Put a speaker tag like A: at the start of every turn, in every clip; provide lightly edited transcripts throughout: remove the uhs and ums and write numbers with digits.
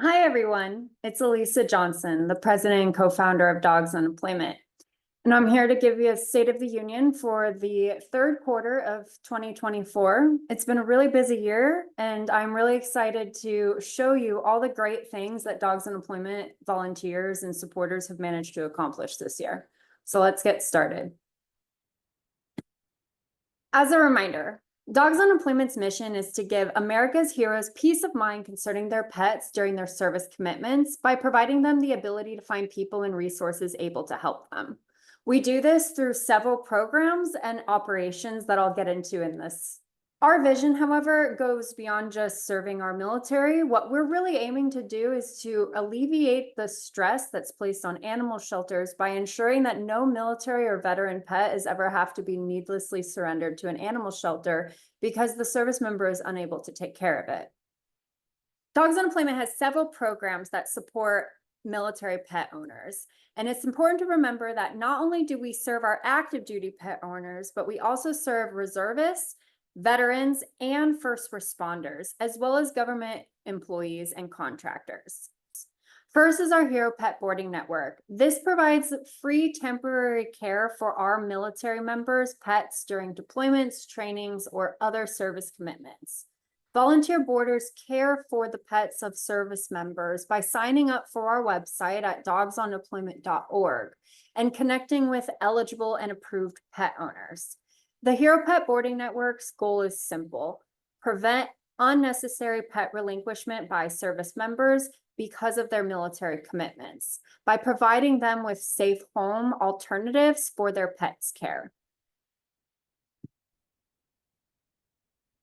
A: Hi, everyone. It's Alisa Johnson, the president and co-founder of Dogs on Employment. And I'm here to give you a State of the Union for the third quarter of 2024. It's been a really busy year, and I'm really excited to show you all the great things that Dogs on Employment volunteers and supporters have managed to accomplish this year. So let's get started. As a reminder, Dogs on Employment's mission is to give America's heroes peace of mind concerning their pets during their service commitments by providing them the ability to find people and resources able to help them. We do this through several programs and operations that I'll get into in this. Our vision, however, goes beyond just serving our military. What we're really aiming to do is to alleviate the stress that's placed on animal shelters by ensuring that no military or veteran pet is ever have to be needlessly surrendered to an animal shelter because the service member is unable to take care of it. Dogs on Employment has several programs that support military pet owners. And it's important to remember that not only do we serve our active duty pet owners, but we also serve reservists, veterans, and first responders, as well as government employees and contractors. First is our Hero Pet Boarding Network. This provides free temporary care for our military members' pets during deployments, trainings, or other service commitments. Volunteer boarders care for the pets of service members by signing up for our website at dogsondeployment.org and connecting with eligible and approved pet owners. The Hero Pet Boarding Network's goal is simple: prevent unnecessary pet relinquishment by service members because of their military commitments, by providing them with safe home alternatives for their pets' care.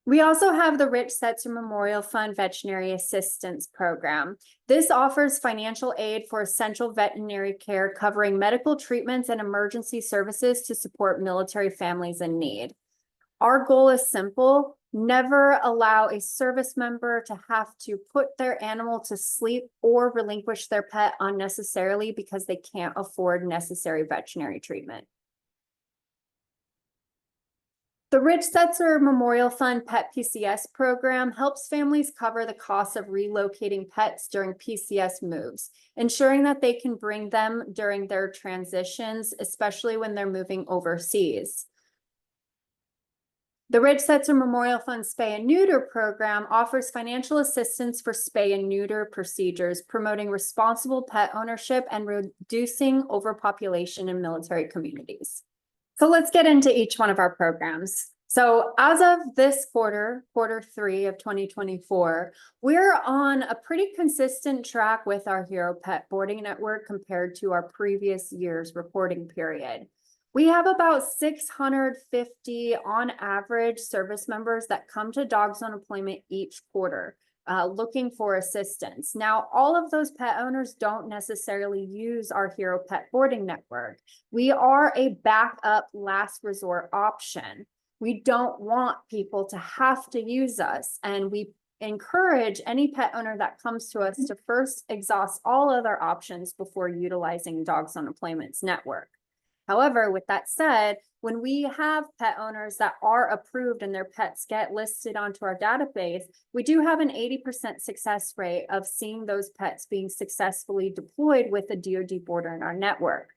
A: We also have the Rich Setzer Memorial Fund Veterinary Assistance Program. This offers financial aid for essential veterinary care, covering medical treatments and emergency services to support military families in need. Our goal is simple: never allow a service member to have to put their animal to sleep or relinquish their pet unnecessarily because they can't afford necessary veterinary treatment. The Rich Setzer Memorial Fund Pet PCS program helps families cover the cost of relocating pets during PCS moves, ensuring that they can bring them during their transitions, especially when they're moving overseas. The Rich Setzer Memorial Fund Spay and Neuter Program offers financial assistance for spay and neuter procedures, promoting responsible pet ownership and reducing overpopulation in military communities. So let's get into each one of our programs. So as of this quarter 3 of 2024, we're on a pretty consistent track with our Hero Pet Boarding Network compared to our previous year's reporting period. We have about 650 on average service members that come to Dogs on Employment each quarter, looking for assistance. Now, all of those pet owners don't necessarily use our Hero Pet Boarding Network. We are a backup last resort option. We don't want people to have to use us, and we encourage any pet owner that comes to us to first exhaust all other options before utilizing Dogs on Employment's network. However, with that said, when we have pet owners that are approved and their pets get listed onto our database, we do have an 80% success rate of seeing those pets being successfully deployed with a DoD boarder in our network.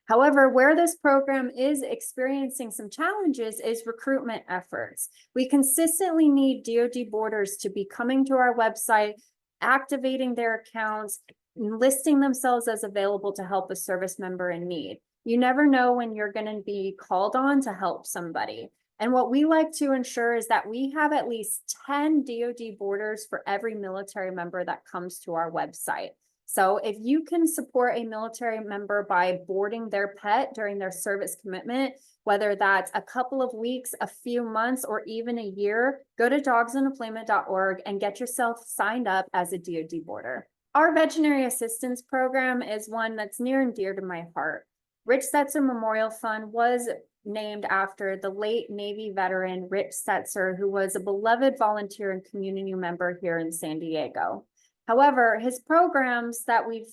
A: However, where this program is experiencing some challenges is recruitment efforts. We consistently need DoD boarders to be coming to our website, activating their accounts, and listing themselves as available to help a service member in need. You never know when you're going to be called on to help somebody. And what we like to ensure is that we have at least 10 DoD boarders for every military member that comes to our website. So if you can support a military member by boarding their pet during their service commitment, whether that's a couple of weeks, a few months, or even a year, go to dogsondeployment.org and get yourself signed up as a DoD boarder. Our Veterinary Assistance Program is one that's near and dear to my heart. Rich Setzer Memorial Fund was named after the late Navy veteran Rich Setzer, who was a beloved volunteer and community member here in San Diego. However, his programs that we've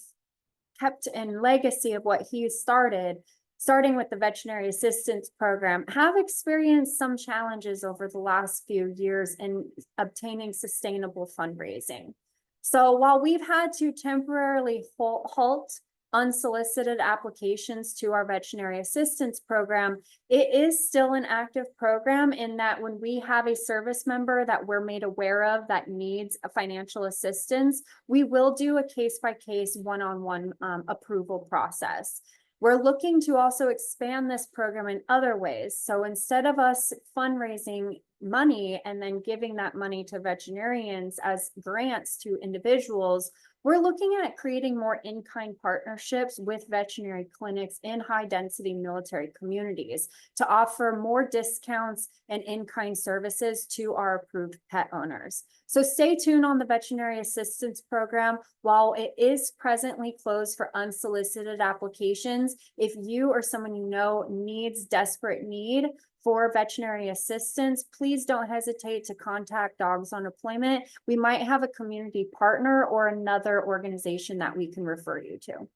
A: kept in legacy of what he started, starting with the Veterinary Assistance Program, have experienced some challenges over the last few years in obtaining sustainable fundraising. So while we've had to temporarily halt unsolicited applications to our veterinary assistance program, it is still an active program in that when we have a service member that we're made aware of that needs a financial assistance, we will do a case-by-case, one-on-one approval process. We're looking to also expand this program in other ways. So instead of us fundraising money and then giving that money to veterinarians as grants to individuals, we're looking at creating more in-kind partnerships with veterinary clinics in high-density military communities to offer more discounts and in-kind services to our approved pet owners. So stay tuned on the Veterinary Assistance Program. While it is presently closed for unsolicited applications, if you or someone you know needs desperate need for veterinary assistance, please don't hesitate to contact Dogs on Deployment. We might have a community partner or another organization that we can refer you to.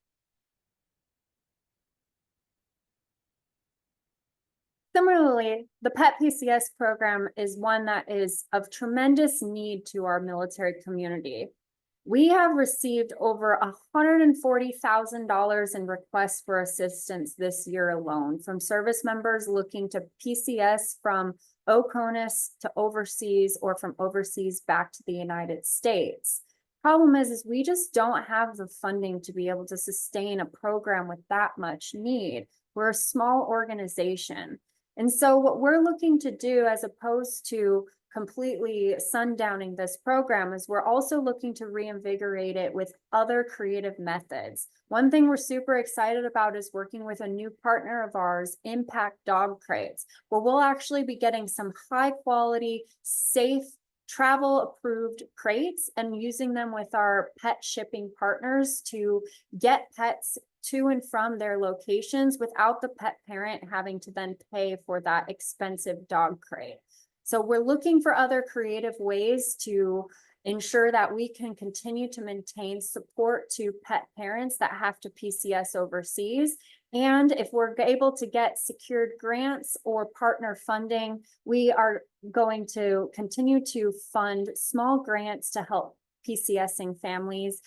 A: Similarly, the PET PCS program is one that is of tremendous need to our military community. We have received over $140,000 in requests for assistance this year alone from service members looking to PCS from OCONUS to overseas or from overseas back to the United States. Problem is we just don't have the funding to be able to sustain a program with that much need. We're a small organization. And so what we're looking to do, as opposed to completely sundowning this program, is we're also looking to reinvigorate it with other creative methods. One thing we're super excited about is working with a new partner of ours, Impact Dog Crates, where we'll actually be getting some high quality, safe, travel approved crates and using them with our pet shipping partners to get pets to and from their locations without the pet parent having to then pay for that expensive dog crate. So we're looking for other creative ways to ensure that we can continue to maintain support to pet parents that have to PCS overseas. And if we're able to get secured grants or partner funding, we are going to continue to fund small grants to help PCSing families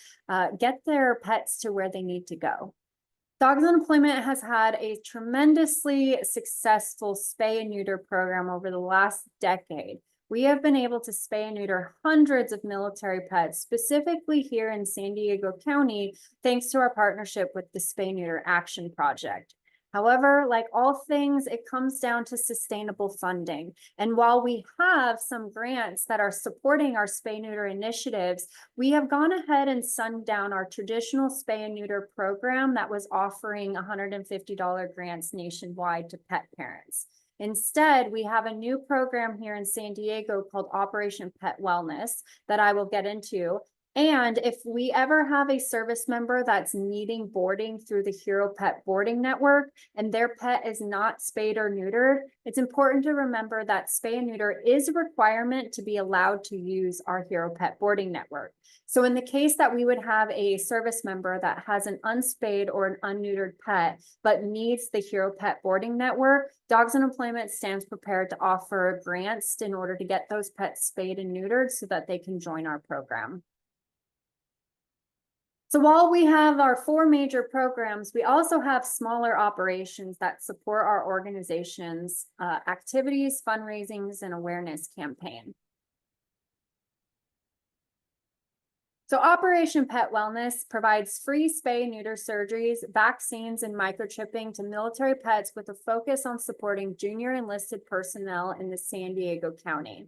A: get their pets to where they need to go. Dogs on Deployment has had a tremendously successful spay and neuter program over the last decade. We have been able to spay and neuter hundreds of military pets, specifically here in San Diego County, thanks to our partnership with the Spay Neuter Action Project. However, like all things, it comes down to sustainable funding. And while we have some grants that are supporting our spay neuter initiatives, we have gone ahead and sundown our traditional spay and neuter program that was offering $150 grants nationwide to pet parents. Instead, we have a new program here in San Diego called Operation Pet Wellness that I will get into. And if we ever have a service member that's needing boarding through the Hero Pet Boarding Network and their pet is not spayed or neutered, it's important to remember that spay and neuter is a requirement to be allowed to use our Hero Pet Boarding Network. So in the case that we would have a service member that has an unspayed or an unneutered pet, but needs the Hero Pet Boarding Network, Dogs on Deployment stands prepared to offer grants in order to get those pets spayed and neutered so that they can join our program. So while we have our 4 major programs, we also have smaller operations that support our organization's activities, fundraisings, and awareness campaign. So Operation Pet Wellness provides free spay and neuter surgeries, vaccines, and microchipping to military pets with a focus on supporting junior enlisted personnel in the San Diego County.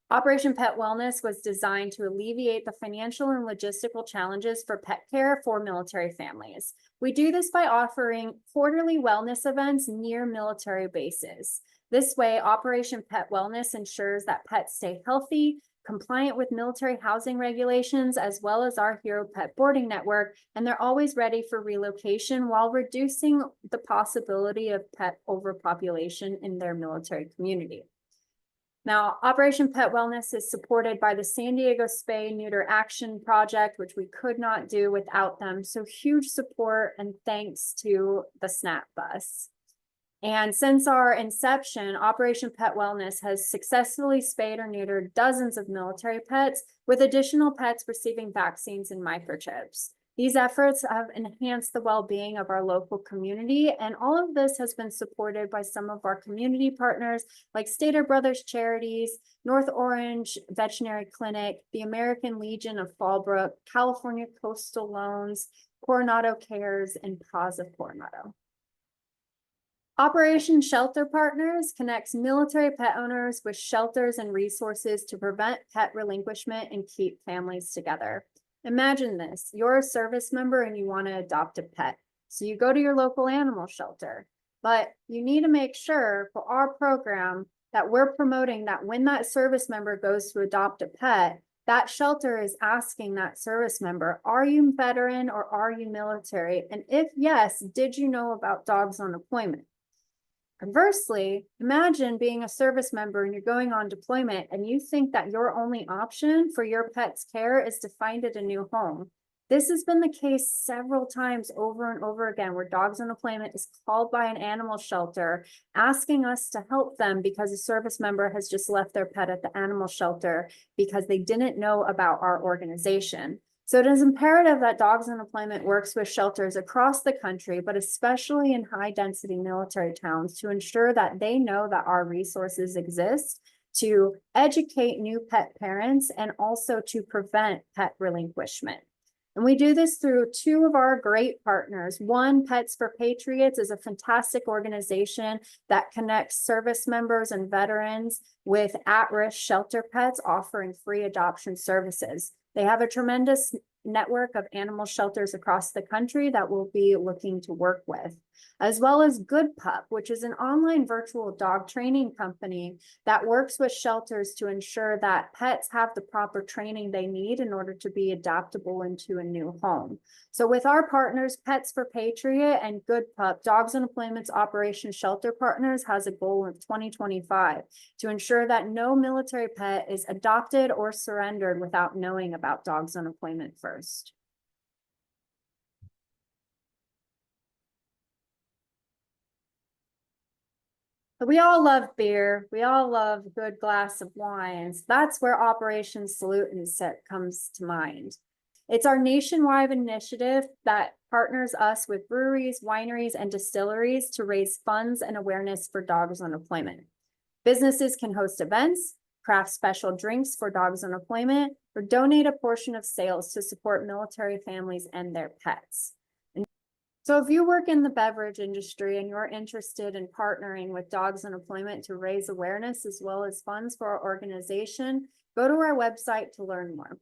A: Operation Pet Wellness was designed to alleviate the financial and logistical challenges for pet care for military families. We do this by offering quarterly wellness events near military bases. This way, Operation Pet Wellness ensures that pets stay healthy, compliant with military housing regulations, as well as our Hero Pet Boarding Network, and they're always ready for relocation while reducing the possibility of pet overpopulation in their military community. Now, Operation Pet Wellness is supported by the San Diego Spay Neuter Action Project, which we could not do without them. So huge support and thanks to the SNAP bus. And since our inception, Operation Pet Wellness has successfully spayed or neutered dozens of military pets, with additional pets receiving vaccines and microchips. These efforts have enhanced the well-being of our local community, and all of this has been supported by some of our community partners like Stater Brothers Charities, North Orange Veterinary Clinic, the American Legion of Fallbrook, California Coastal Loans, Coronado Cares, and Paz of Coronado. Operation Shelter Partners connects military pet owners with shelters and resources to prevent pet relinquishment and keep families together. Imagine this, you're a service member and you want to adopt a pet. So you go to your local animal shelter, but you need to make sure for our program that we're promoting that when that service member goes to adopt a pet, that shelter is asking that service member, are you veteran or are you military? And if yes, did you know about dogs on deployment? Conversely, imagine being a service member and you're going on deployment and you think that your only option for your pet's care is to find it a new home. This has been the case several times over and over again, where dogs on deployment is called by an animal shelter asking us to help them because a service member has just left their pet at the animal shelter because they didn't know about our organization. So it is imperative that Dogs on Deployment works with shelters across the country, but especially in high-density military towns, to ensure that they know that our resources exist, to educate new pet parents, and also to prevent pet relinquishment. And we do this through two of our great partners. One, Pets for Patriots, is a fantastic organization that connects service members and veterans with at-risk shelter pets, offering free adoption services. They have a tremendous network of animal shelters across the country that we'll be looking to work with, as well as Good Pup, which is an online virtual dog training company that works with shelters to ensure that pets have the proper training they need in order to be adaptable into a new home. So with our partners, Pets for Patriot and Good Pup, Dogs on Deployment's Operation Shelter Partners has a goal of 2025 to ensure that no military pet is adopted or surrendered without knowing about Dogs on Deployment first. We all love beer. We all love a good glass of wines. That's where Operation Salute and Set comes to mind. It's our nationwide initiative that partners us with breweries, wineries, and distilleries to raise funds and awareness for Dogs on Deployment. Businesses can host events, craft special drinks for Dogs on Deployment, or donate a portion of sales to support military families and their pets. So if you work in the beverage industry and you're interested in partnering with Dogs on Deployment to raise awareness as well as funds for our organization, go to our website to learn more.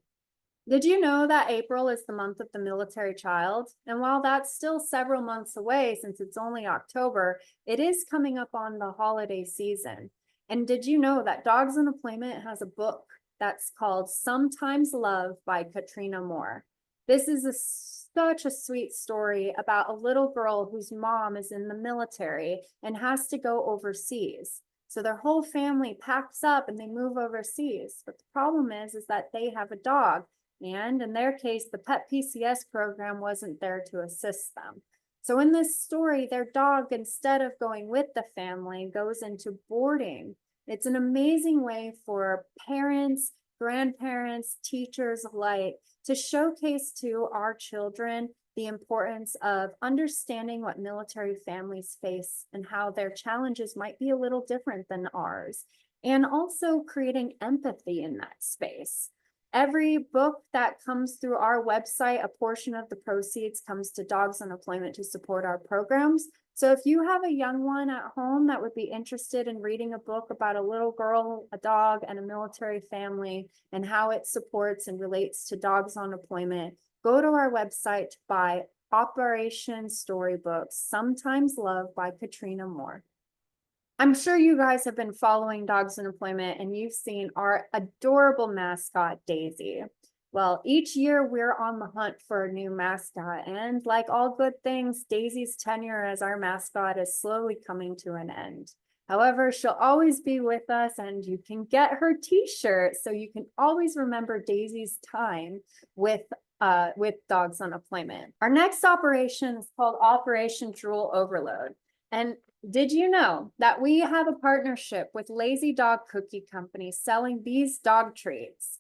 A: Did you know that April is the month of the military child? And while that's still several months away since it's only October, it is coming up on the holiday season. And did you know that Dogs on Deployment has a book that's called Sometimes Love by Katrina Moore? This is such a sweet story about a little girl whose mom is in the military and has to go overseas. So their whole family packs up and they move overseas. But the problem is that they have a dog. And in their case, the Pet PCS program wasn't there to assist them. So in this story, their dog, instead of going with the family, goes into boarding. It's an amazing way for parents, grandparents, teachers alike to showcase to our children the importance of understanding what military families face and how their challenges might be a little different than ours, and also creating empathy in that space. Every book that comes through our website, a portion of the proceeds comes to Dogs on Deployment to support our programs. So if you have a young one at home that would be interested in reading a book about a little girl, a dog, and a military family and how it supports and relates to Dogs on Deployment, go to our website to buy Operation Storybooks, Sometimes Love by Katrina Moore. I'm sure you guys have been following Dogs on Deployment and you've seen our adorable mascot, Daisy. Well, each year we're on the hunt for a new mascot, and like all good things, Daisy's tenure as our mascot is slowly coming to an end. However, she'll always be with us, and you can get her t-shirt so you can always remember Daisy's time with Dogs on Deployment. Our next operation is called Operation Drool Overload. And Did you know that we have a partnership with Lazy Dog Cookie Company selling these dog treats?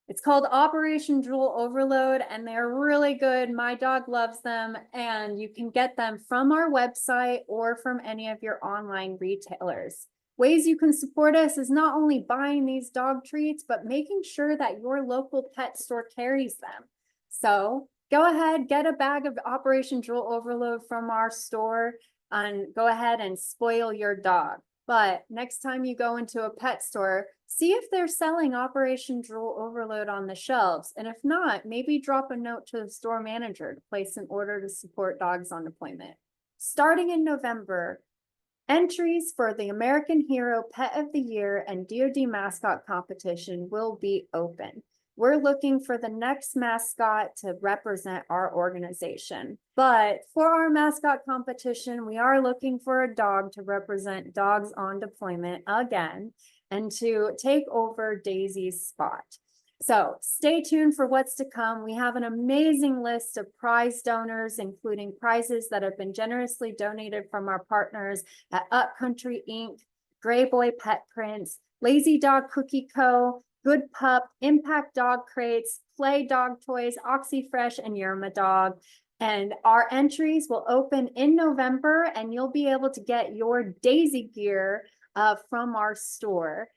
A: It's called Operation Drool Overload, and they're really good. My dog loves them, and you can get them from our website or from any of your online retailers. Ways you can support us is not only buying these dog treats, but making sure that your local pet store carries them. So go ahead, get a bag of Operation Drool Overload from our store, and go ahead and spoil your dog. But next time you go into a pet store, see if they're selling Operation Drool Overload on the shelves. And if not, maybe drop a note to the store manager to place an order to support dogs on deployment. Starting in November, entries for the American Hero Pet of the Year and DoD mascot competition will be open. We're looking for the next mascot to represent our organization. But for our mascot competition, we are looking for a dog to represent Dogs on Deployment again and to take over Daisy's spot. So stay tuned for what's to come. We have an amazing list of prize donors, including prizes that have been generously donated from our partners at Upcountry Inc., Gray Boy Pet Prints, Lazy Dog Cookie Co., Good Pup, Impact Dog Crates, Play Dog Toys, OxyFresh, and Yerma Dog. And our entries will open in November, and you'll be able to get your Daisy gear from our store.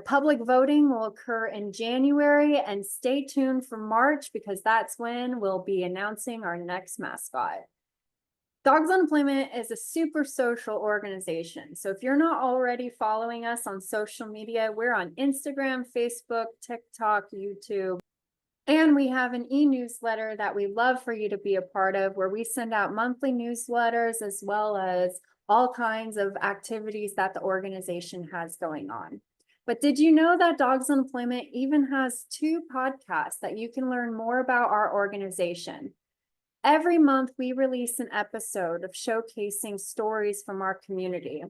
A: Public voting will occur in January, and stay tuned for March because that's when we'll be announcing our next mascot. Dogs on Deployment is a super social organization. So if you're not already following us on social media, we're on Instagram, Facebook, TikTok, YouTube. And we have an e-newsletter that we love for you to be a part of, where we send out monthly newsletters as well as all kinds of activities that the organization has going on. But did you know that Dogs on Deployment even has 2 podcasts that you can learn more about our organization? Every month, we release an episode of showcasing stories from our community.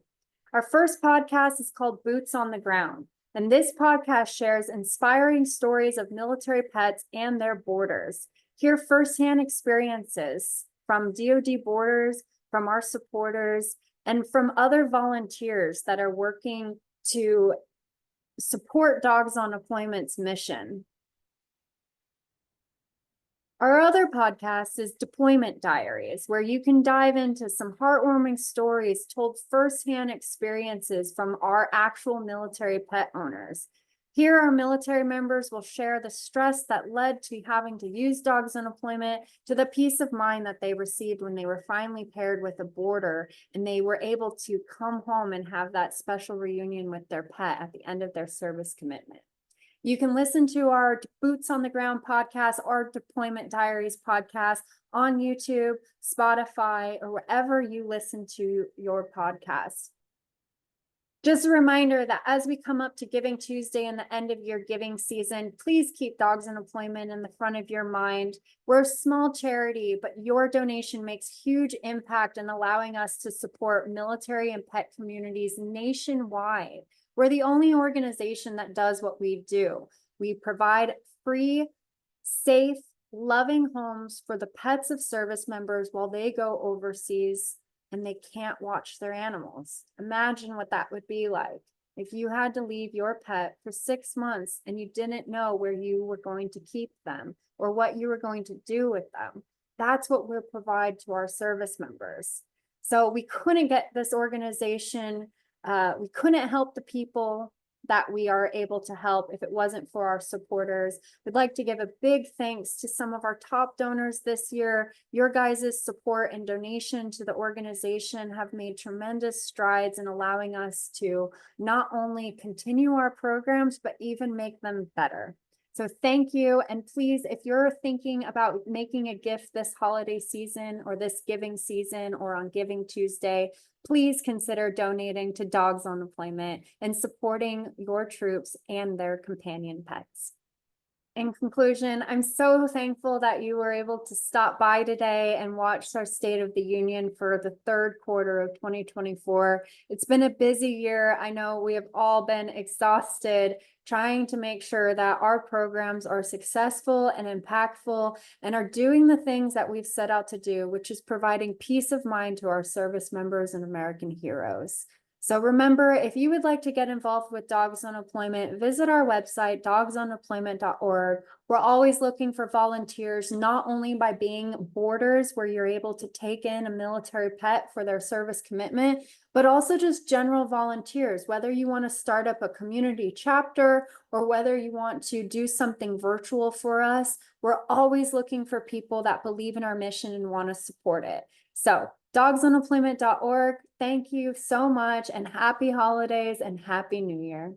A: Our first podcast is called Boots on the Ground, and this podcast shares inspiring stories of military pets and their boarders. Hear firsthand experiences from DoD boarders, from our supporters, and from other volunteers that are working to support Dogs on Deployment's mission. Our other podcast is Deployment Diaries, where you can dive into some heartwarming stories told firsthand experiences from our actual military pet owners. Here, our military members will share the stress that led to having to use dogs on deployment, to the peace of mind that they received when they were finally paired with a boarder and they were able to come home and have that special reunion with their pet at the end of their service commitment. You can listen to our Boots on the Ground podcast or Deployment Diaries podcast on YouTube, Spotify, or wherever you listen to your podcast. Just a reminder that as we come up to Giving Tuesday and the end of your giving season, please keep Dogs on Deployment in the front of your mind. We're a small charity, but your donation makes huge impact in allowing us to support military and pet communities nationwide. We're the only organization that does what we do. We provide free, safe, loving homes for the pets of service members while they go overseas and they can't watch their animals. Imagine what that would be like if you had to leave your pet for 6 months and you didn't know where you were going to keep them or what you were going to do with them. That's what we provide to our service members. So we couldn't get this organization, we couldn't help the people that we are able to help if it wasn't for our supporters. We'd like to give a big thanks to some of our top donors this year. Your guys' support and donation to the organization have made tremendous strides in allowing us to not only continue our programs, but even make them better. So thank you. And please, if you're thinking about making a gift this holiday season or this giving season or on Giving Tuesday, please consider donating to Dogs on Deployment and supporting your troops and their companion pets. In conclusion, I'm so thankful that you were able to stop by today and watch our State of the Union for the third quarter of 2024. It's been a busy year. I know we have all been exhausted trying to make sure that our programs are successful and impactful and are doing the things that we've set out to do, which is providing peace of mind to our service members and American heroes. So remember, if you would like to get involved with Dogs on Deployment, visit our website, dogsondeployment.org. We're always looking for volunteers, not only by being boarders where you're able to take in a military pet for their service commitment, but also just general volunteers, whether you want to start up a community chapter or whether you want to do something virtual for us. We're always looking for people that believe in our mission and want to support it. So dogsondeployment.org. Thank you so much and happy holidays and happy New Year.